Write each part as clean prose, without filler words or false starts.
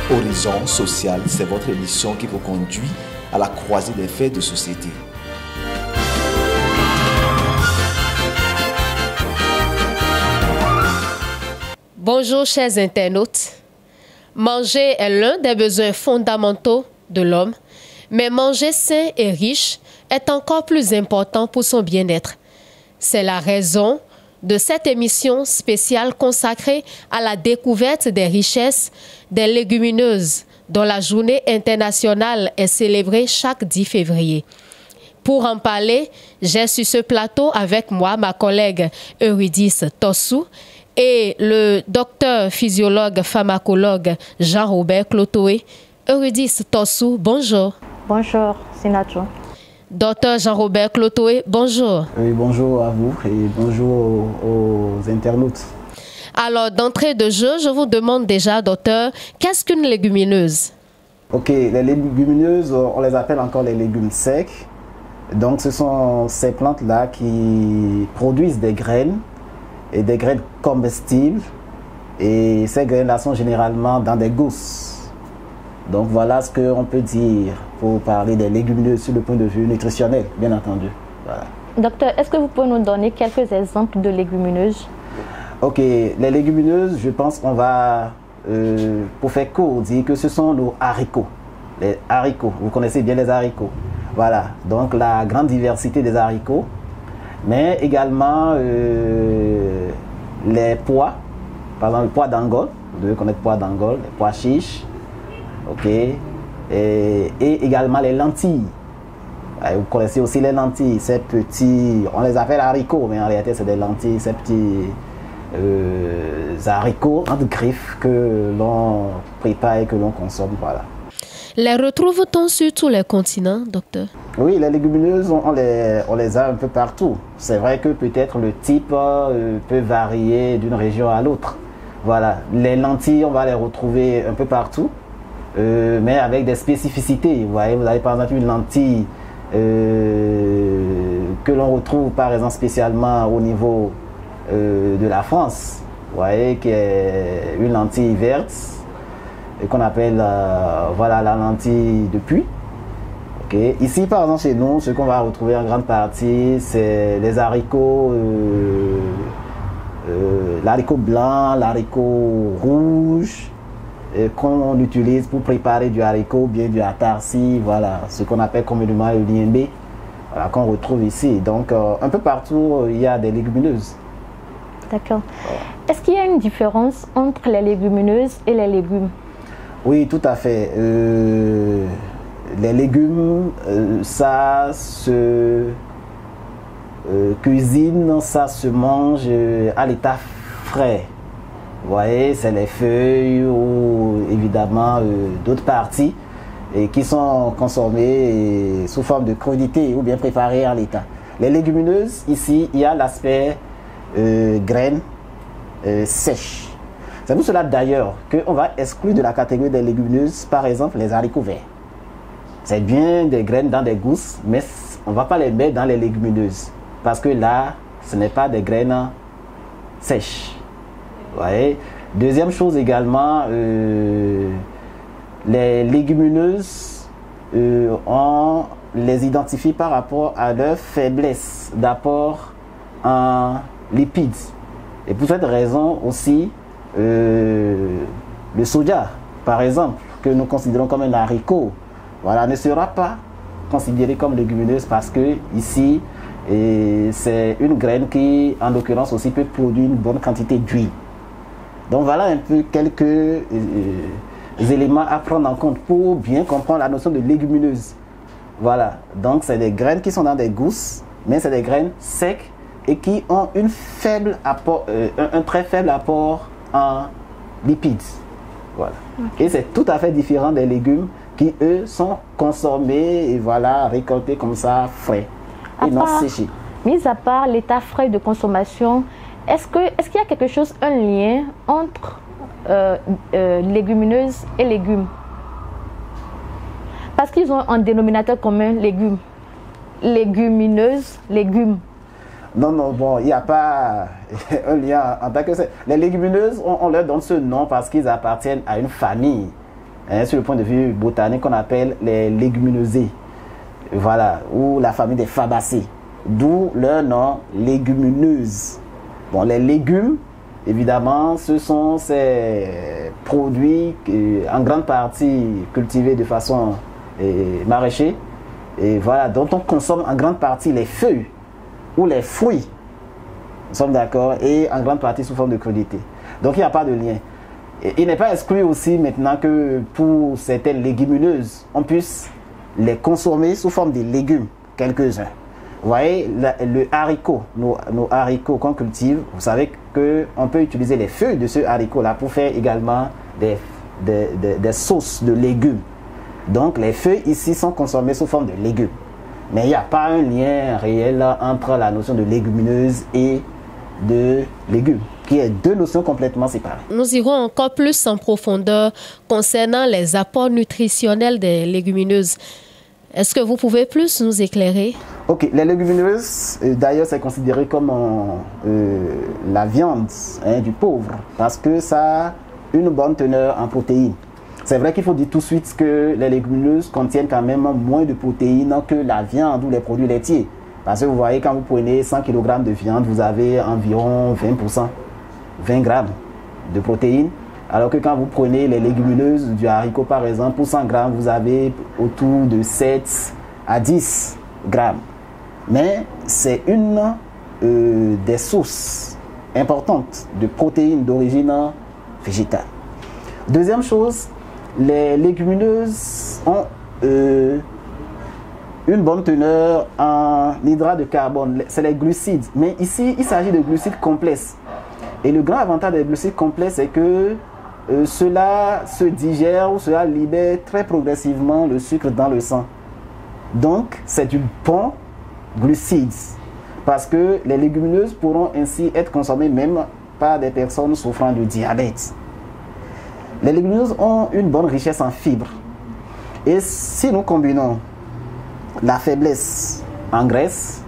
Horizon Social, c'est votre émission qui vous conduit à la croisée des faits de société. Bonjour chers internautes. Manger est l'un des besoins fondamentaux de l'homme, mais manger sain et riche est encore plus important pour son bien-être. C'est la raison de cette émission spéciale consacrée à la découverte des richesses des légumineuses, dont la journée internationale est célébrée chaque 10 février. Pour en parler, j'ai sur ce plateau avec moi ma collègue Eurydice Tossou et le docteur physiologue pharmacologue Jean-Robert Clotoé. Eurydice Tossou, bonjour. Bonjour, Sinacho. Docteur Jean-Robert Clotoé, bonjour. Oui, bonjour à vous et bonjour aux internautes. Alors, d'entrée de jeu, je vous demande déjà, docteur, qu'est-ce qu'une légumineuse? Ok, les légumineuses, on les appelle encore les légumes secs. Donc, ce sont ces plantes-là qui produisent des graines et des graines comestibles. Et ces graines-là sont généralement dans des gousses. Donc, voilà ce qu'on peut dire pour parler des légumineuses sur le point de vue nutritionnel, bien entendu. Voilà. Docteur, est-ce que vous pouvez nous donner quelques exemples de légumineuses? Ok, les légumineuses, je pense qu'on va, pour faire court, dire que ce sont nos haricots. Les haricots, vous connaissez bien les haricots. Voilà, donc la grande diversité des haricots, mais également les pois, par exemple le pois d'Angola, vous devez connaître le pois d'Angola, les pois chiches, ok, et également les lentilles. Vous connaissez aussi les lentilles, ces petits, on les appelle haricots, mais en réalité c'est des lentilles, ces petits haricots entre griffes que l'on prépare et que l'on consomme, voilà. Les retrouve-t-on sur tous les continents, docteur? Oui, les légumineuses, on les a un peu partout. C'est vrai que peut-être le type peut varier d'une région à l'autre. Voilà, les lentilles, on va les retrouver un peu partout, mais avec des spécificités. Vous voyez, vous avez par exemple une lentille que l'on retrouve par exemple spécialement au niveau de la France, vous voyez, qui est une lentille verte et qu'on appelle voilà, la lentille de Puy. Okay. Ici par exemple chez nous, ce qu'on va retrouver en grande partie, c'est les haricots, l'haricot blanc, l'haricot rouge, qu'on utilise pour préparer du haricot ou bien du atarsi, voilà, ce qu'on appelle communément le liembé, voilà, qu'on retrouve ici. Donc un peu partout il y a des légumineuses. D'accord. Est-ce qu'il y a une différence entre les légumineuses et les légumes? Oui, tout à fait. Les légumes, ça se cuisine, ça se mange à l'état frais. Vous voyez, c'est les feuilles ou évidemment d'autres parties et qui sont consommées sous forme de crudité ou bien préparées en l'état. Les légumineuses, ici, il y a l'aspect graines sèches. C'est pour cela d'ailleurs qu'on va exclure de la catégorie des légumineuses, par exemple, les haricots verts. C'est bien des graines dans des gousses, mais on ne va pas les mettre dans les légumineuses. Parce que là, ce n'est pas des graines sèches. Vous voyez? Deuxième chose également, les légumineuses, on les identifie par rapport à leur faiblesse d'apport en lipides. Et pour cette raison aussi, le soja, par exemple, que nous considérons comme un haricot, voilà, ne sera pas considéré comme légumineuse parce que ici, c'est une graine qui, en l'occurrence, aussi peut produire une bonne quantité d'huile. Donc voilà un peu quelques éléments à prendre en compte pour bien comprendre la notion de légumineuse. Voilà, donc c'est des graines qui sont dans des gousses, mais c'est des graines secs et qui ont une faible apport, un très faible apport en lipides. Voilà. Okay. Et c'est tout à fait différent des légumes qui, eux, sont consommés et voilà, récoltés comme ça, frais et non séchés. Mis à part l'état frais de consommation, est-ce qu'il y a quelque chose, un lien entre légumineuses et légumes? Parce qu'ils ont un dénominateur commun, légumes. Légumineuses, légumes. Non, non, bon, il n'y a pas un lien en tant que c'est. Les légumineuses, on leur donne ce nom parce qu'ils appartiennent à une famille. sur le point de vue botanique, qu'on appelle les légumineuses. Voilà, ou la famille des fabacées. D'où leur nom, légumineuses. Bon, les légumes, évidemment, ce sont ces produits en grande partie cultivés de façon maraîchère. Et voilà, dont on consomme en grande partie les feuilles ou les fruits. Nous sommes d'accord, et en grande partie sous forme de crudité. Donc il n'y a pas de lien. Et il n'est pas exclu aussi maintenant que pour certaines légumineuses, on puisse les consommer sous forme de légumes, quelques-uns. Vous voyez, le haricot, nos haricots qu'on cultive, vous savez qu'on peut utiliser les feuilles de ce haricot-là pour faire également des sauces de légumes. Donc les feuilles ici sont consommées sous forme de légumes. Mais il n'y a pas un lien réel entre la notion de légumineuse et de légumes, qui est deux notions complètement séparées. Nous irons encore plus en profondeur concernant les apports nutritionnels des légumineuses. Est-ce que vous pouvez plus nous éclairer? Ok, les légumineuses, d'ailleurs, c'est considéré comme la viande du pauvre, parce que ça a une bonne teneur en protéines. C'est vrai qu'il faut dire tout de suite que les légumineuses contiennent quand même moins de protéines que la viande ou les produits laitiers. Parce que vous voyez, quand vous prenez 100 kg de viande, vous avez environ 20%, 20 grammes de protéines. Alors que quand vous prenez les légumineuses du haricot, par exemple, pour 100 grammes, vous avez autour de 7 à 10 grammes. Mais c'est une des sources importantes de protéines d'origine végétale. Deuxième chose, les légumineuses ont une bonne teneur en hydrate de carbone, c'est les glucides. Mais ici, il s'agit de glucides complexes. Et le grand avantage des glucides complexes, c'est que cela se digère ou cela libère très progressivement le sucre dans le sang. Donc, c'est du bon glucides. Parce que les légumineuses pourront ainsi être consommées même par des personnes souffrant de diabète. Les légumineuses ont une bonne richesse en fibres. Et si nous combinons la faiblesse en graisse,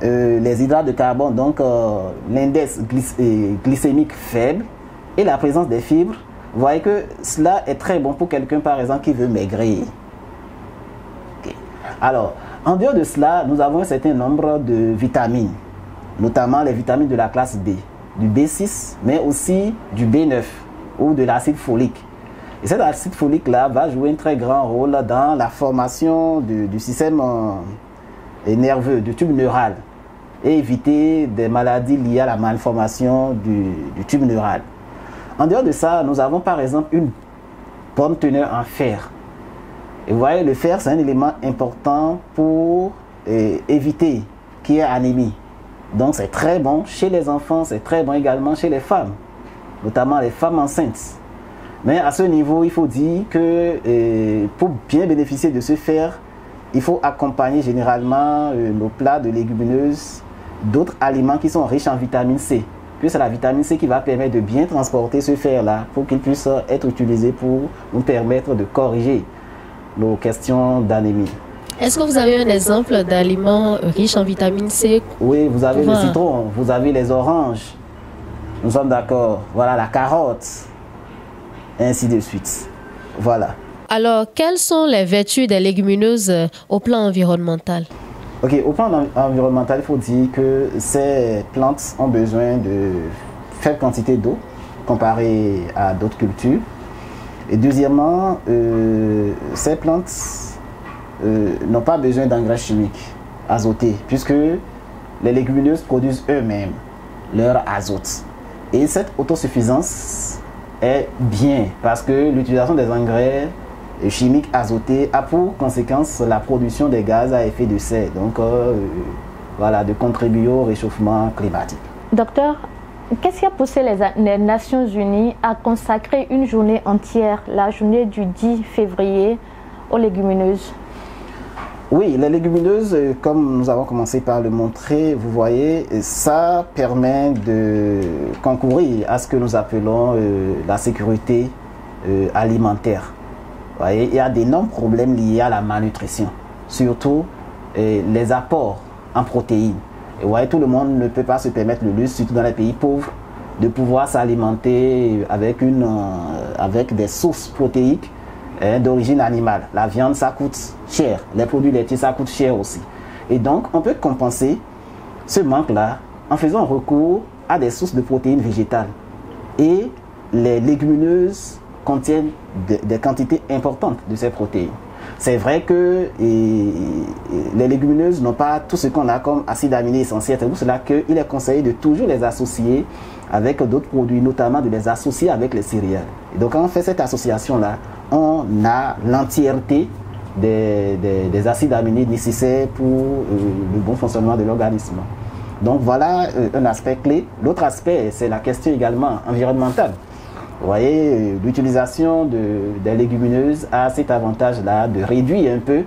les hydrates de carbone, donc l'index glycémique faible, et la présence des fibres, vous voyez que cela est très bon pour quelqu'un, par exemple, qui veut maigrir. Okay. Alors, en dehors de cela, nous avons un certain nombre de vitamines, notamment les vitamines de la classe B, du B6, mais aussi du B9 ou de l'acide folique. Et cet acide folique-là va jouer un très grand rôle dans la formation du système nerveux, du tube neural, et éviter des maladies liées à la malformation du tube neural. En dehors de ça, nous avons par exemple une bonne teneur en fer. Et vous voyez, le fer, c'est un élément important pour éviter qu'il y ait anémie. Donc c'est très bon chez les enfants, c'est très bon également chez les femmes, notamment les femmes enceintes. Mais à ce niveau, il faut dire que pour bien bénéficier de ce fer, il faut accompagner généralement nos plats de légumineuses d'autres aliments qui sont riches en vitamine C. Puis c'est la vitamine C qui va permettre de bien transporter ce fer-là pour qu'il puisse être utilisé pour nous permettre de corriger nos questions d'anémie. Est-ce que vous avez un exemple d'aliments riches en vitamine C? Oui, vous avez le citron, vous avez les oranges. Nous sommes d'accord. Voilà, la carotte. Ainsi de suite. Voilà. Alors, quelles sont les vertus des légumineuses au plan environnemental? Ok, au plan environnemental, il faut dire que ces plantes ont besoin de faible quantité d'eau comparée à d'autres cultures. Et deuxièmement, ces plantes n'ont pas besoin d'engrais chimiques azotés, puisque les légumineuses produisent eux-mêmes leur azote. Et cette autosuffisance est bien, parce que l'utilisation des engrais chimiques azotés a pour conséquence la production des gaz à effet de serre, donc voilà, de contribuer au réchauffement climatique. Docteur, qu'est-ce qui a poussé les Nations Unies à consacrer une journée entière, la journée du 10 février, aux légumineuses? Oui, les légumineuses, comme nous avons commencé par le montrer, vous voyez, ça permet de concourir à ce que nous appelons la sécurité alimentaire. Vous voyez, il y a d'énormes problèmes liés à la malnutrition, surtout les apports en protéines. Et vous voyez, tout le monde ne peut pas se permettre le luxe, surtout dans les pays pauvres, de pouvoir s'alimenter avec des sources protéiques d'origine animale. La viande, ça coûte cher. Les produits laitiers, ça coûte cher aussi. Et donc, on peut compenser ce manque-là en faisant recours à des sources de protéines végétales. Et les légumineuses contiennent des quantités importantes de ces protéines. C'est vrai que les légumineuses n'ont pas tout ce qu'on a comme acides aminés essentiels. C'est pour cela qu'il est conseillé de toujours les associer avec d'autres produits, notamment de les associer avec les céréales. Et donc quand on fait cette association-là, on a l'entièreté des acides aminés nécessaires pour le bon fonctionnement de l'organisme. Donc voilà un aspect clé. L'autre aspect, c'est la question également environnementale. Vous voyez, l'utilisation des légumineuses a cet avantage-là de réduire un peu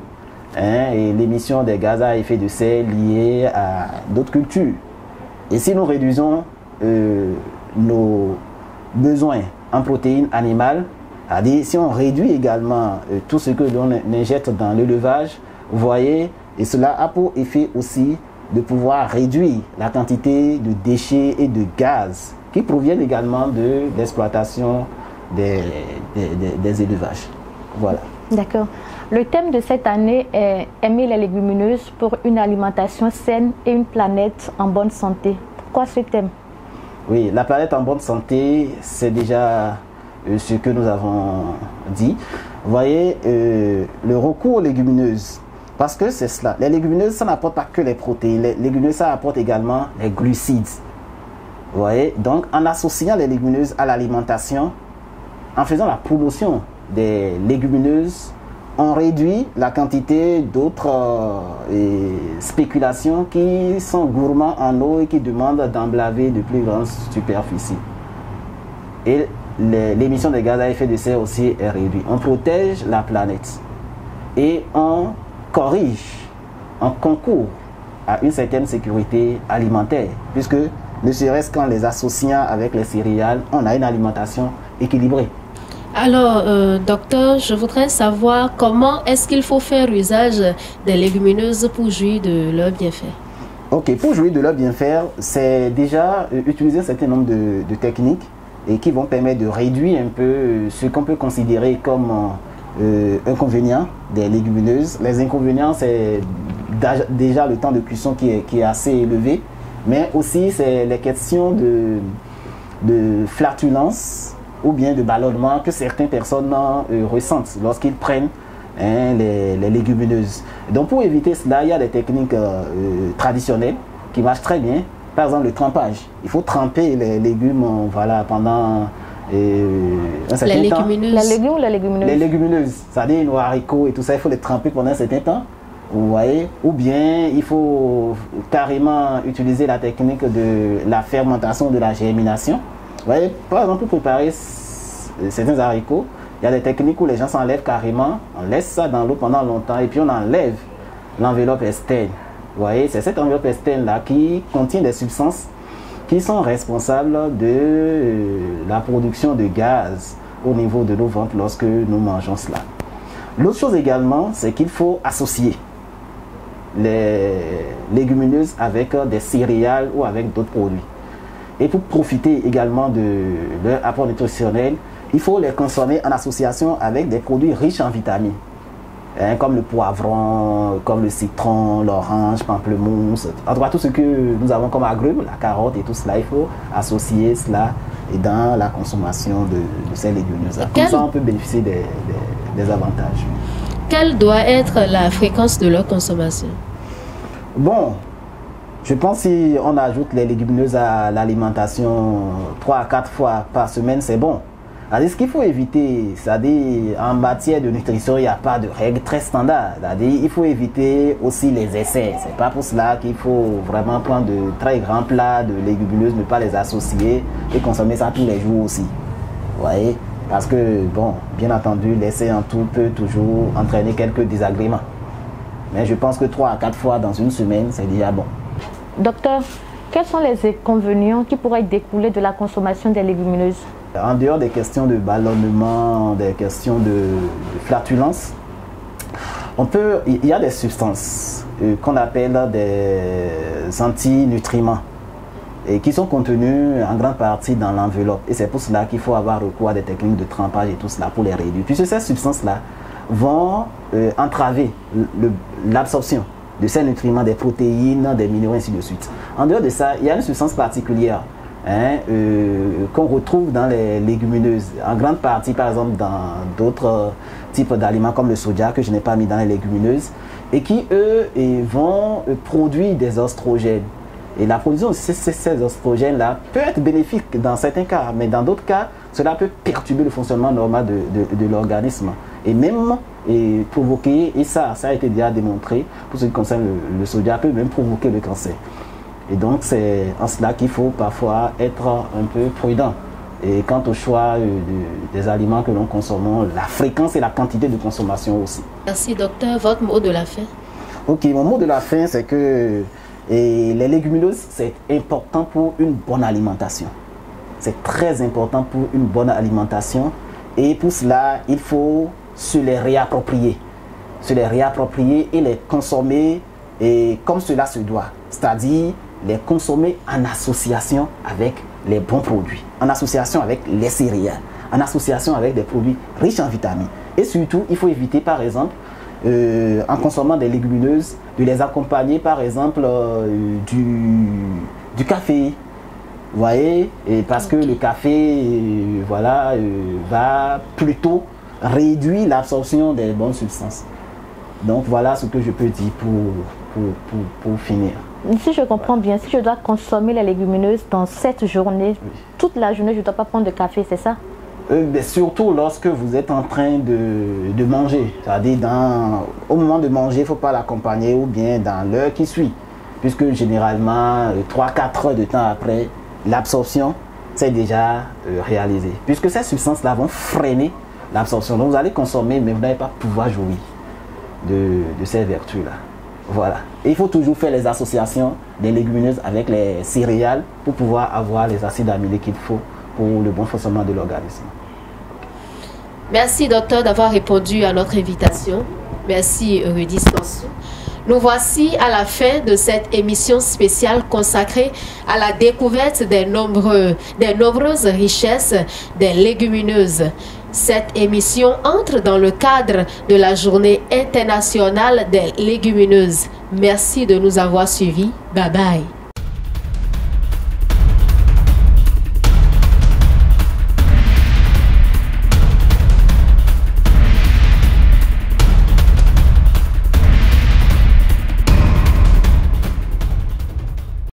l'émission des gaz à effet de serre liés à d'autres cultures. Et si nous réduisons nos besoins en protéines animales, c'est-à-dire si on réduit également tout ce que l'on injecte dans l'élevage, vous voyez, et cela a pour effet aussi de pouvoir réduire la quantité de déchets et de gaz qui proviennent également de l'exploitation des élevages. Voilà. D'accord. Le thème de cette année est « Aimer les légumineuses pour une alimentation saine et une planète en bonne santé ». Pourquoi ce thème? Oui, la planète en bonne santé, c'est déjà ce que nous avons dit. Vous voyez, le recours aux légumineuses, parce que c'est cela. Les légumineuses, ça n'apporte pas que les protéines. Les légumineuses, ça apporte également les glucides. Vous voyez, donc en associant les légumineuses à l'alimentation, en faisant la promotion des légumineuses, on réduit la quantité d'autres spéculations qui sont gourmands en eau et qui demandent d'emblaver de plus grandes superficies. Et l'émission de gaz à effet de serre aussi est réduite. On protège la planète et on corrige, on concourt à une certaine sécurité alimentaire, puisque ne serait-ce qu'en les associant avec les céréales, on a une alimentation équilibrée. Alors, docteur, je voudrais savoir comment est-ce qu'il faut faire usage des légumineuses pour jouir de leurs bienfaits. Ok, pour jouir de leurs bienfaits, c'est déjà utiliser un certain nombre de techniques et qui vont permettre de réduire un peu ce qu'on peut considérer comme inconvénient des légumineuses. Les inconvénients, c'est déjà le temps de cuisson qui est assez élevé, mais aussi c'est les questions de flatulence ou bien de ballonnement que certaines personnes ressentent lorsqu'ils prennent les légumineuses. Donc pour éviter cela, il y a des techniques traditionnelles qui marchent très bien. Par exemple le trempage. Il faut tremper les légumes pendant un certain temps. Les légumes ou les légumineuses? Les légumineuses, c'est-à-dire nos haricots et tout ça, il faut les tremper pendant un certain temps. Vous voyez, ou bien il faut carrément utiliser la technique de la fermentation, de la germination. Vous voyez, par exemple, pour préparer certains haricots, il y a des techniques où les gens s'enlèvent carrément, on laisse ça dans l'eau pendant longtemps et puis on enlève l'enveloppe externe. Vous voyez, c'est cette enveloppe externe-là qui contient des substances qui sont responsables de la production de gaz au niveau de nos ventres lorsque nous mangeons cela. L'autre chose également, c'est qu'il faut associer les légumineuses avec des céréales ou avec d'autres produits. Et pour profiter également de leur apport nutritionnel, il faut les consommer en association avec des produits riches en vitamines, comme le poivron, comme le citron, l'orange, pamplemousse. En tout cas, tout ce que nous avons comme agrumes, la carotte et tout cela, il faut associer cela dans la consommation de ces légumineuses. Comme ça, on peut bénéficier des avantages. Quelle doit être la fréquence de leur consommation? Bon, je pense que si on ajoute les légumineuses à l'alimentation 3 à 4 fois par semaine, c'est bon. Ce qu'il faut éviter, c'est-à-dire en matière de nutrition, il n'y a pas de règle très standard. C'est-à-dire il faut éviter aussi les excès. C'est pas pour cela qu'il faut vraiment prendre de très grands plats de légumineuses, ne pas les associer et consommer ça tous les jours aussi. Vous voyez? Parce que, bon, bien entendu, l'excès en tout peut toujours entraîner quelques désagréments. Mais je pense que 3 à 4 fois dans une semaine, c'est déjà bon. Docteur, quels sont les inconvénients qui pourraient découler de la consommation des légumineuses? En dehors des questions de ballonnement, des questions de flatulence, il y a des substances qu'on appelle des antinutriments et qui sont contenus en grande partie dans l'enveloppe. Et c'est pour cela qu'il faut avoir recours à des techniques de trempage et tout cela pour les réduire. Puisque ces substances-là vont entraver l'absorption de ces nutriments, des protéines, des minéraux, ainsi de suite. En dehors de ça, il y a une substance particulière qu'on retrouve dans les légumineuses, en grande partie par exemple dans d'autres types d'aliments comme le soja que je n'ai pas mis dans les légumineuses et qui eux vont produire des oestrogènes. Et la production de ces oestrogènes-là peut être bénéfique dans certains cas, mais dans d'autres cas, cela peut perturber le fonctionnement normal de l'organisme et même provoquer, et ça a été déjà démontré, pour ce qui concerne le soja, peut même provoquer le cancer. Et donc c'est en cela qu'il faut parfois être un peu prudent. Et quant au choix des aliments que l'on consomme, la fréquence et la quantité de consommation aussi. Merci docteur, votre mot de la fin. Ok, mon mot de la fin c'est que les légumineuses c'est important pour une bonne alimentation. C'est très important pour une bonne alimentation et pour cela il faut se les réapproprier. Se les réapproprier et les consommer et comme cela se doit. C'est-à-dire les consommer en association avec les bons produits, en association avec les céréales, en association avec des produits riches en vitamines. Et surtout, il faut éviter par exemple, en consommant des légumineuses, de les accompagner par exemple du café. Vous voyez, et parce que le café va plutôt réduire l'absorption des bonnes substances. Donc voilà ce que je peux dire pour finir. Si je comprends bien, si je dois consommer les légumineuses dans cette journée, toute la journée, je ne dois pas prendre de café, c'est ça? Surtout lorsque vous êtes en train de manger. C'est-à-dire au moment de manger, il ne faut pas l'accompagner ou bien dans l'heure qui suit. Puisque généralement, 3-4 heures de temps après, l'absorption c'est déjà réalisé. Puisque ces substances-là vont freiner l'absorption. Donc vous allez consommer, mais vous n'allez pas pouvoir jouir de ces vertus-là. Voilà. Et il faut toujours faire les associations des légumineuses avec les céréales pour pouvoir avoir les acides aminés qu'il faut pour le bon fonctionnement de l'organisme. Merci docteur d'avoir répondu à notre invitation. Merci Eurydice Dansou. Nous voici à la fin de cette émission spéciale consacrée à la découverte des nombreuses richesses des légumineuses. Cette émission entre dans le cadre de la Journée internationale des légumineuses. Merci de nous avoir suivis. Bye bye.